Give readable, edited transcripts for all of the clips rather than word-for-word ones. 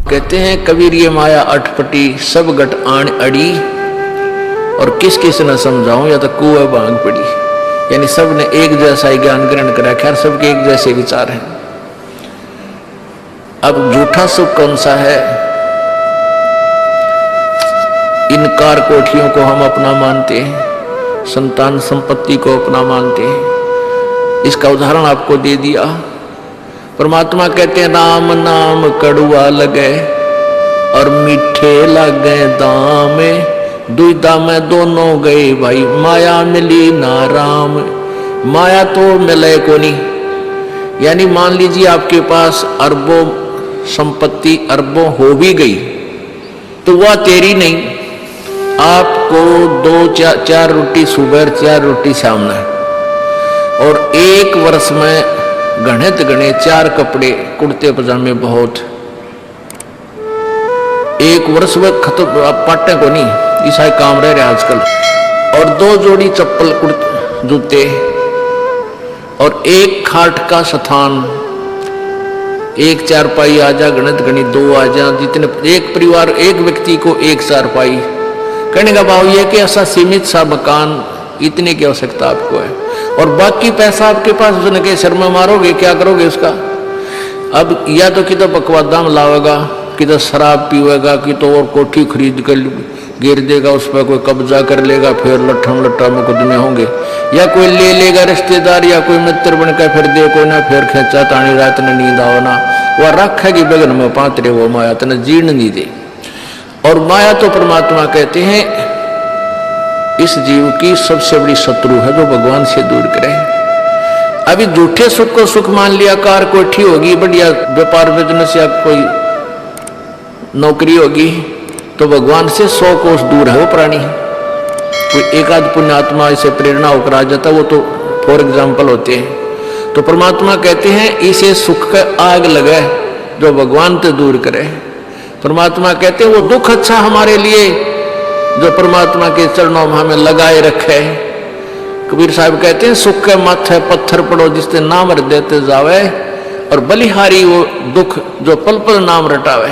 कहते हैं कबीर ये माया अटपटी सब गट आण अड़ी, और किस किस न समझाऊं या तो कुएं भांग पड़ी। यानी सब ने एक जैसा ही ज्ञान ग्रहण करा, खैर सबके एक जैसे विचार हैं। अब झूठा सुख कौन सा है? इन कार कोठियों को हम अपना मानते हैं, संतान संपत्ति को अपना मानते हैं। इसका उदाहरण आपको दे दिया। परमात्मा कहते हैं राम नाम कड़ुआ लगे और मीठे लगे दाम, दुविधा में दोनों गए भाई, माया मिली ना राम। माया तो मिले को नहीं। यानी मान लीजिए आपके पास अरबों संपत्ति अरबों हो भी गई तो वह तेरी नहीं। आपको दो चार रोटी सुबह, 4 रोटी शाम में, और 1 वर्ष में गणित गणे 4 कपड़े कुर्ते पजामे बहुत। 1 वर्ष में खत्म, पाटे को नहीं, ईसाई काम रह रहे आजकल। और 2 जोड़ी चप्पल जूते और 1 खाट का स्थान, 1 चारपाई आ जा, गणित गणित 2 आ जा, जितने एक परिवार एक व्यक्ति को 1 चारपाई। कहने का भाव यह कि ऐसा सीमित सा मकान, इतने की आवश्यकता आपको है, और बाकी पैसा आपके पास उसने के शर्म में मारोगे, क्या करोगे उसका? अब या तो कि तो बकवादा में लावेगा, कि तो शराब पीवेगा, कि तो और कोठी खरीद कर गिर देगा, उस पर कोई कब्जा कर लेगा, फिर लट्ठम लट्ठा मुकदमे होंगे। या कोई ले लेगा रिश्तेदार या कोई मित्र बनकर फिर दे को ना, फिर खेचा तानी रात ने नींद आवना, वह रखेगी बगन में पात्रे, वो माया तना जीर्ण नहीं दे। और माया तो परमात्मा कहते हैं इस जीव की सबसे बड़ी शत्रु है जो भगवान से दूर करे। अभी झूठे सुख को सुख मान लिया, कार कोठी होगी, बढ़िया व्यापार बिजनेस या कोई नौकरी होगी, तो भगवान से 100 कोस दूर है वो प्राणी। कोई एक आध पुण्यात्मा इसे प्रेरणा होकर आ जाता, वो तो फॉर एग्जाम्पल होते हैं। तो परमात्मा कहते हैं इसे सुख का आग लगे जो भगवान से दूर करे। परमात्मा कहते हैं वो दुख अच्छा हमारे लिए जो परमात्मा के चरणों में हमें लगाए रखे। कबीर साहब कहते हैं सुख के माथे पत्थर पड़ो जिससे नाम रट देते जावे, और बलिहारी वो दुख जो पल पल नाम रटावे।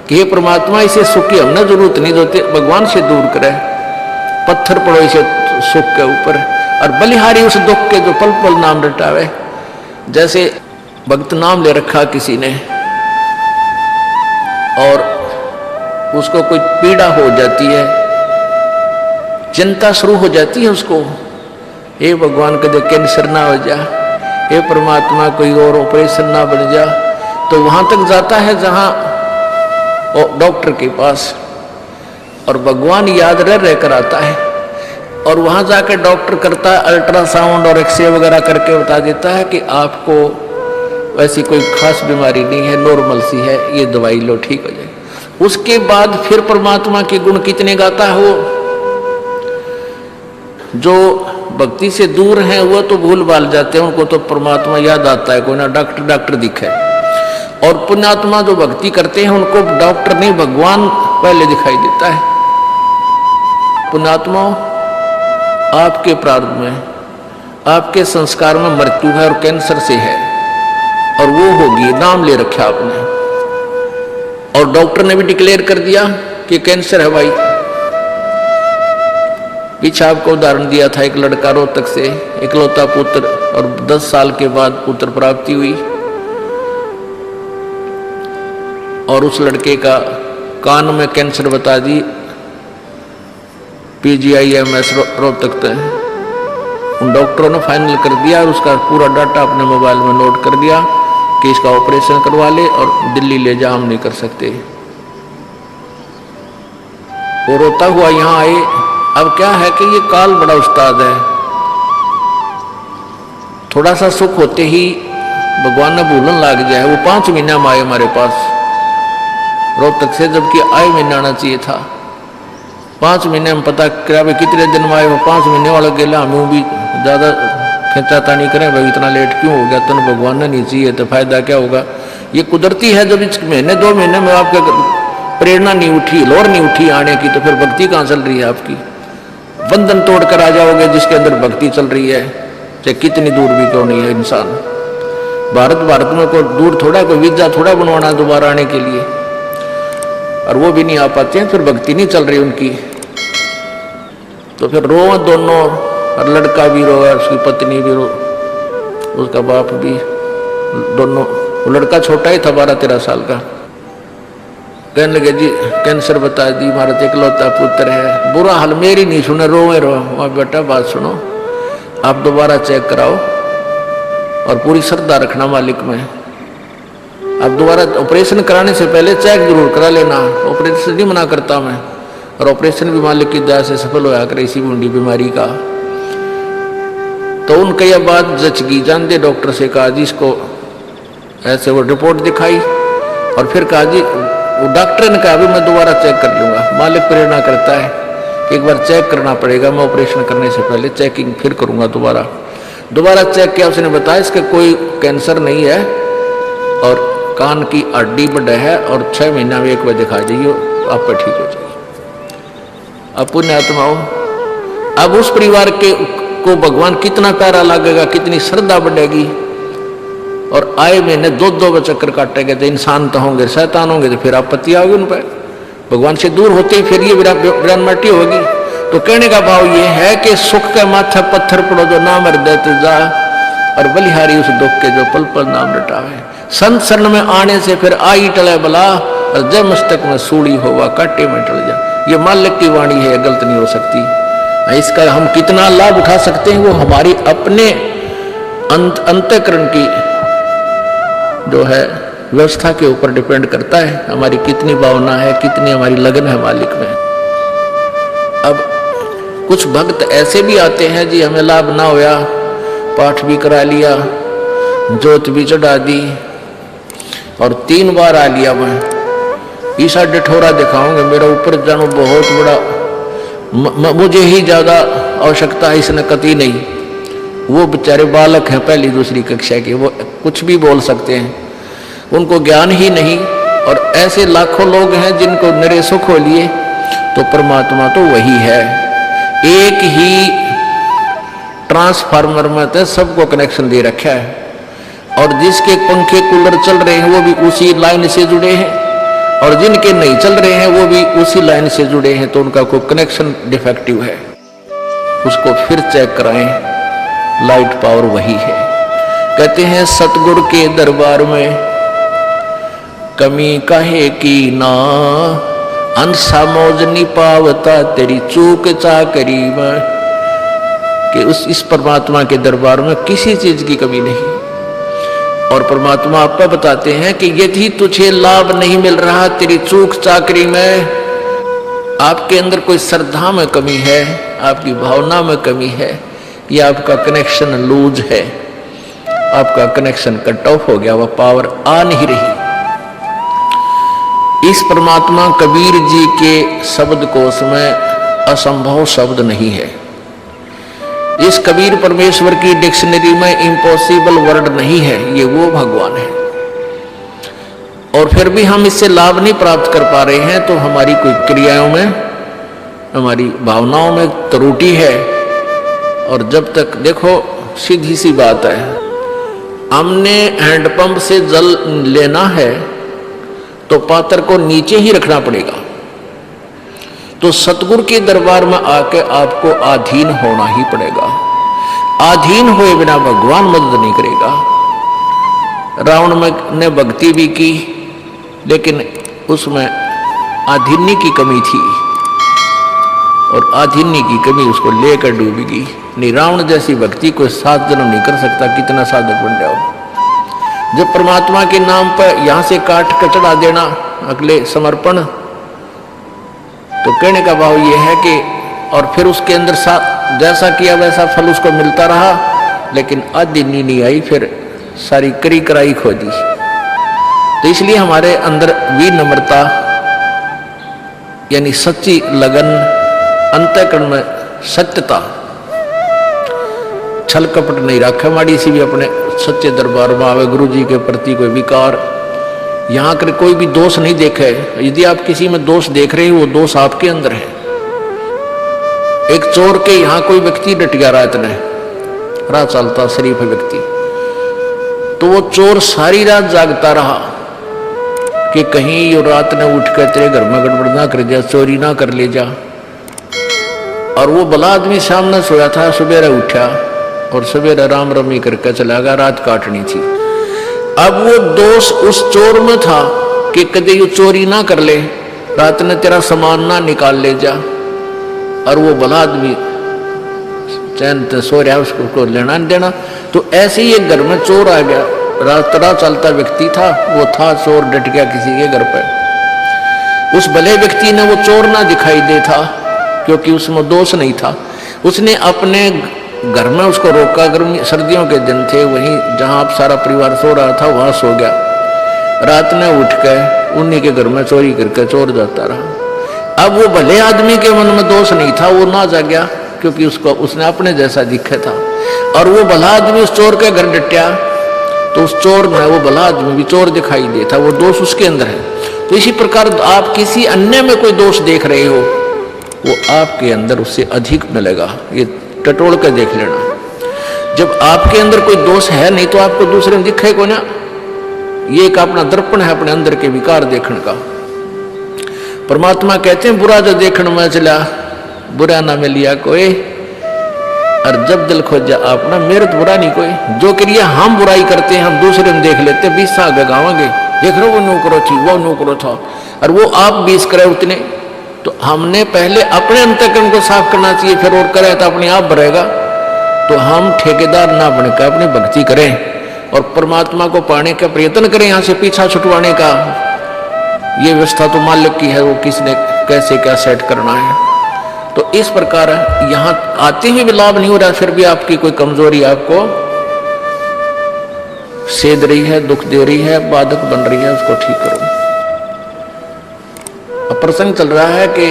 कि हे परमात्मा इसे सुख की हमने जरूरत नहीं, देते भगवान से दूर करे। पत्थर पड़ो इसे सुख के ऊपर, और बलिहारी उस दुख के जो पल पल नाम रटावे। जैसे भक्त नाम ले रखा किसी ने और उसको कोई पीड़ा हो जाती है, चिंता शुरू हो जाती है उसको, हे भगवान कदे कैंसर ना हो जा, हे परमात्मा कोई और ऑपरेशन ना बन जा। तो वहां तक जाता है जहां डॉक्टर के पास, और भगवान याद रह कर आता है, और वहां जाकर डॉक्टर करता है अल्ट्रासाउंड और एक्सरे वगैरह करके बता देता है कि आपको वैसी कोई खास बीमारी नहीं है, नॉर्मल सी है, ये दवाई लो ठीक हो जाए। उसके बाद फिर परमात्मा के गुण कितने गाता है वो। जो भक्ति से दूर हैं वो तो भूल भाल जाते हैं, उनको तो परमात्मा याद आता है, कोई ना डॉक्टर दिखे। और पुण्यात्मा जो भक्ति करते हैं उनको डॉक्टर नहीं भगवान पहले दिखाई देता है। पुण्यात्मा आपके प्रारब्ध में, आपके संस्कार में मृत्यु है और कैंसर से है, और वो होगी, नाम ले रखा आपने, और डॉक्टर ने भी डिक्लेयर कर दिया कि कैंसर है भाई। पीछे आपको उदाहरण दिया था, एक लड़का रोहतक से, इकलौता पुत्र, और 10 साल के बाद पुत्र प्राप्ति हुई, और उस लड़के का कान में कैंसर बता दी, PGIMS रोहतक तक। उन डॉक्टरों ने फाइनल कर दिया और उसका पूरा डाटा अपने मोबाइल में नोट कर दिया कि इसका ऑपरेशन करवा ले और दिल्ली ले जा, हम नहीं कर सकते। वो रोता हुआ यहाँ आए। अब क्या है कि ये काल बड़ा उस्ताद है, थोड़ा सा सुख होते ही भगवान ने भूलन लग जाए। वो 5 महीना में आए हमारे पास रोहतक से, जबकि आए महीना आना चाहिए था। 5 महीने में पता करा भाई कितने दिन में आए, वो 5 महीने वाला गेला। हमें भी ज्यादा खेचाता नहीं करें भाई, इतना लेट क्यों हो गया, तो भगवान ने नहीं चाहिए तो फायदा क्या होगा। ये कुदरती है, जब इस महीने 2 महीने में आपका प्रेरणा नहीं उठी, लोर नहीं उठी आने की, तो फिर भक्ति कहाँ चल रही है आपकी। बंधन तोड़ कर आ जाओगे जिसके अंदर भक्ति चल रही है, चाहे कितनी दूर भी क्यों नहीं है इंसान। भारत में कोई दूर थोड़ा, कोई वीजा थोड़ा बनवाना दोबारा आने के लिए, और वो भी नहीं आ पाते हैं, फिर भक्ति नहीं चल रही उनकी। तो फिर रो दोनों, और लड़का भी रो, उसकी पत्नी भी रो, उसका बाप भी, दोनों। वो लड़का छोटा ही था, 12-13 साल का। कहने लगे जी कैंसर बता दी, हमारा इकलौता पुत्र है। बुरा हाल, मेरी नहीं सुने, रोए रो। वहाँ बेटा बात सुनो, आप दोबारा चेक कराओ और पूरी श्रद्धा रखना मालिक में। आप दोबारा ऑपरेशन कराने से पहले चेक जरूर करा लेना। ऑपरेशन नहीं मना करता मैं, और ऑपरेशन भी मालिक की दया से सफल होया करे इसी बूढ़ी बीमारी का। तो उनके यह बात जच गई, जानते डॉक्टर से कहा जी इसको ऐसे, वो रिपोर्ट दिखाई और फिर कहा जी, वो डॉक्टर ने कहा अभी मैं दोबारा चेक कर लूँगा। मालिक प्रेरणा करता है कि एक बार चेक करना पड़ेगा, मैं ऑपरेशन करने से पहले चेकिंग फिर करूँगा। दोबारा चेक किया, उसने बताया इसका कोई कैंसर नहीं है और कान की हड्डी बढ़ है, और 6 महीना में एक बार दिखा जाइए, आप पर ठीक हो जाइए। अब पुण्यात्माओं, अब उस परिवार को भगवान कितना प्यारा लगेगा, कितनी श्रद्धा बढ़ेगी। और आए महीने 2-2 चक्कर काटेंगे। तो इंसान तो होंगे, शैतान होंगे, तो फिर आपत्ति आओगी उन पर। भगवान से दूर होते ही फिर ये विरानमाटी होगी। तो कहने का भाव ये है कि सुख के माथे पत्थर पड़ो जो नाम हृदय ते जा, और बलिहारी उस दुख के जो पल पल नाम रटावे। संत शरण में आने से फिर आई टले बला, और जय मस्तक में सूड़ी होवा काटे में टल जा। ये मालिक की वाणी है, गलत नहीं हो सकती। इसका हम कितना लाभ उठा सकते हैं वो हमारी अपने अंतःकरण की जो है व्यवस्था के ऊपर डिपेंड करता है। हमारी कितनी भावना है, कितनी हमारी लगन है मालिक में। अब कुछ भक्त ऐसे भी आते हैं जी, हमें लाभ ना होया, पाठ भी करा लिया, जोत भी चढ़ा दी, और 3 बार आ लिया मैं, ईसा डिठोरा दिखाऊंगे, मेरा ऊपर जानो बहुत बड़ा, मुझे ही ज्यादा आवश्यकता है, इसने कती नहीं। वो बेचारे बालक हैं, पहली दूसरी कक्षा के, वो कुछ भी बोल सकते हैं, उनको ज्ञान ही नहीं। और ऐसे लाखों लोग हैं जिनको निरे सुख हो लिए। तो परमात्मा तो वही है, एक ही ट्रांसफार्मर में तो सबको कनेक्शन दे रखा है, और जिसके पंखे कूलर चल रहे हैं वो भी उसी लाइन से जुड़े हैं, और जिनके नहीं चल रहे हैं वो भी उसी लाइन से जुड़े हैं। तो उनका कोई कनेक्शन डिफेक्टिव है, उसको फिर चेक कराएं, लाइट पावर वही है। कहते हैं सतगुरु के दरबार में कमी काहे की ना, अंसा मौज नहीं पावता तेरी चूक चाकरी में। कि इस परमात्मा के दरबार में किसी चीज की कमी नहीं। और परमात्मा आपको बताते हैं कि यदि तुझे लाभ नहीं मिल रहा तेरी चूक चाकरी में, आपके अंदर कोई श्रद्धा में कमी है, आपकी भावना में कमी है, या आपका कनेक्शन लूज है, आपका कनेक्शन कट ऑफ हो गया, वह पावर आ नहीं रही। इस परमात्मा कबीर जी के शब्द कोश में असंभव शब्द नहीं है। इस कबीर परमेश्वर की डिक्शनरी में इम्पॉसिबल वर्ड नहीं है, ये वो भगवान है। और फिर भी हम इससे लाभ नहीं प्राप्त कर पा रहे हैं, तो हमारी कोई क्रियाओं में, हमारी भावनाओं में त्रुटि है। और जब तक देखो, सीधी सी बात है, हमने हैंडपंप से जल लेना है तो पात्र को नीचे ही रखना पड़ेगा। तो सतगुरु के दरबार में आके आपको अधीन होना ही पड़ेगा। अधीन हुए बिना भगवान मदद नहीं करेगा। रावण ने भक्ति भी की, लेकिन उसमें अधीन्य की कमी थी, और अधीन्य की कमी उसको लेकर डूबेगी। नहीं, रावण जैसी भक्ति कोई 7 जन्म नहीं कर सकता, कितना साधक बन जाओ। जब परमात्मा के नाम पर यहां से काट कचड़ा देना, अगले समर्पण, तो कहने का भाव यह है कि और फिर उसके अंदर जैसा किया वैसा फल उसको मिलता रहा, लेकिन अधीन्य नहीं आई, फिर सारी करी कराई खो दी। तो इसलिए हमारे अंदर विनम्रता यानी सच्ची लगन, अंतःकरण में सत्यता, छल कपट नहीं रखा माड़ी सी भी अपने सच्चे दरबार में आवे। गुरु जी के प्रति कोई विकार, यहाँ कर कोई भी दोष नहीं देखे। यदि आप किसी में दोष देख रहे हो, वो दोष आपके अंदर है। एक चोर के यहाँ कोई व्यक्ति डटिया रहा, इतने राह चलता शरीफ व्यक्ति, तो तो वो चोर सारी रात जागता रहा कि कहीं ये रात ने उठ कर तेरे घर में गड़बड़ ना कर जा, चोरी ना कर ले जा। और वो भला आदमी सामने सोया था, सवेरे उठा और सवेरे राम रमी करके चला गया, रात काटनी थी। अब वो दोष उस चोर में था कि कदे ये चोरी ना कर ले, रात ने तेरा सामान ना निकाल ले जा। और वो भला आदमी चैन से सो रहा, उसको लेना नहीं देना। तो ऐसे ही एक घर में चोर आ गया, रात चलता व्यक्ति था, वो था चोर, डट गया किसी के घर पर। उस भले व्यक्ति ने वो चोर ना दिखाई दे था क्योंकि उसमें दोष नहीं था। उसने अपने घर में उसको रोका, गर्मी सर्दियों के दिन थे, वहीं जहां आप सारा परिवार सो रहा था वहां सो गया। रात में उठ कर उन्हीं के घर में चोरी करके चोर जाता रहा। अब वो भले आदमी के मन में दोष नहीं था, वो ना जाग गया क्योंकि उसने अपने जैसा दिखा था। और वो भला आदमी उस चोर के घर डटिया तो उस चोर में वो भला आदमी भी चोर दिखाई देता, वो दोष उसके अंदर है। तो इसी प्रकार आप किसी अन्य में कोई दोष देख रहे हो, वो आपके अंदर उससे अधिक मिलेगा। ये टटोल कर देख लेना। जब आपके अंदर कोई दोष है नहीं तो आपको दूसरे में दिखे को ना। ये एक अपना दर्पण है अपने अंदर के विकार देखने का। परमात्मा कहते हैं बुरा जो देखने में चला बुरा ना मिलिया कोई, और जब दिल खोजा अपना मेरे तो बुरा नहीं कोई। जो क्रिया हम बुराई करते हैं हम दूसरे में देख लेते, 20 आगे गावांगे, देख लो वो नौकरो थी, वो नौकरो था, और वो आप 20 करे उतने। तो हमने पहले अपने अंतःकरण को साफ करना चाहिए, फिर और करे तो अपने आप भरेगा। तो हम ठेकेदार ना बनकर अपनी भक्ति करें और परमात्मा को पाने का प्रयत्न करें, यहाँ से पीछा छुटवाने का। ये व्यवस्था तो मालिक की है, वो किसने कैसे क्या सेट करना है। तो इस प्रकार यहाँ आते ही भी लाभ नहीं हो रहा, फिर भी आपकी कोई कमजोरी आपको सेध रही है, दुख दे रही है, बाधक बन रही है, उसको ठीक करो। अब प्रसंग चल रहा है कि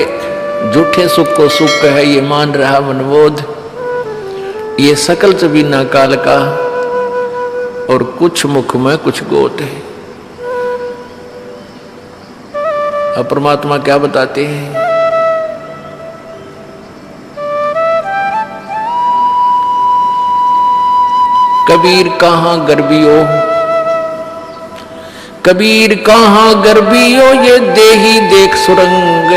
झूठे सुख को सुख है ये मान रहा मनबोध, ये सकल चबीना काल का और कुछ मुख में कुछ गोद है। अब परमात्मा क्या बताते हैं, कबीर कहाँ गर्बियो, कबीर कहाँ गर्बियो ये देही देख सुरंग,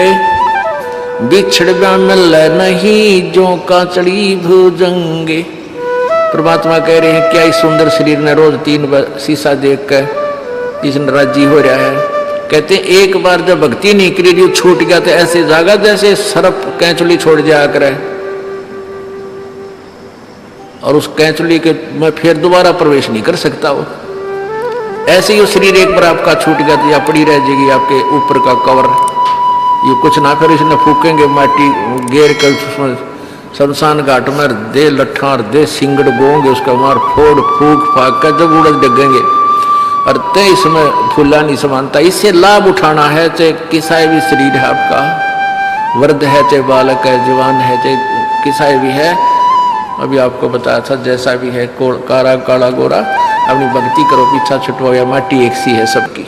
बिछड़ मिल नहीं जो का चढ़ी भुजंगे। परमात्मा कह रहे हैं क्या इस सुंदर शरीर ने रोज 3 बार शीशा देख कर इसने राजी हो रहा है। कहते हैं एक बार जब भक्ति नहीं करी छूट गया तो ऐसे जागा जैसे सरप कैंचुली छोड़ जाया करे, और उस कैंचुली के में फिर दोबारा प्रवेश नहीं कर सकता वो। ऐसे ही वो शरीर एक बार आपका छूट गया तो या पड़ी रह जाएगी आपके ऊपर का कवर, ये कुछ ना फिर इसने फूकेंगे माटी घेर कर उसमें शमशान घाट में दे लट्ठा और दे सिंगड़ गोंगे, उसका मार फोड़ फूक फाक कर जब उड़द डगेंगे। और तय इसमें फूला नहीं समानता। इससे लाभ उठाना है, चाहे किसा भी शरीर है आपका, वृद्ध है चाहे बालक है, जवान है चाहे किसा भी है, अभी आपको बताया था जैसा भी है, काला काला गोरा, अपनी भक्ति करो, पीछा छुटवाओ, या माटी एक सी है सबकी।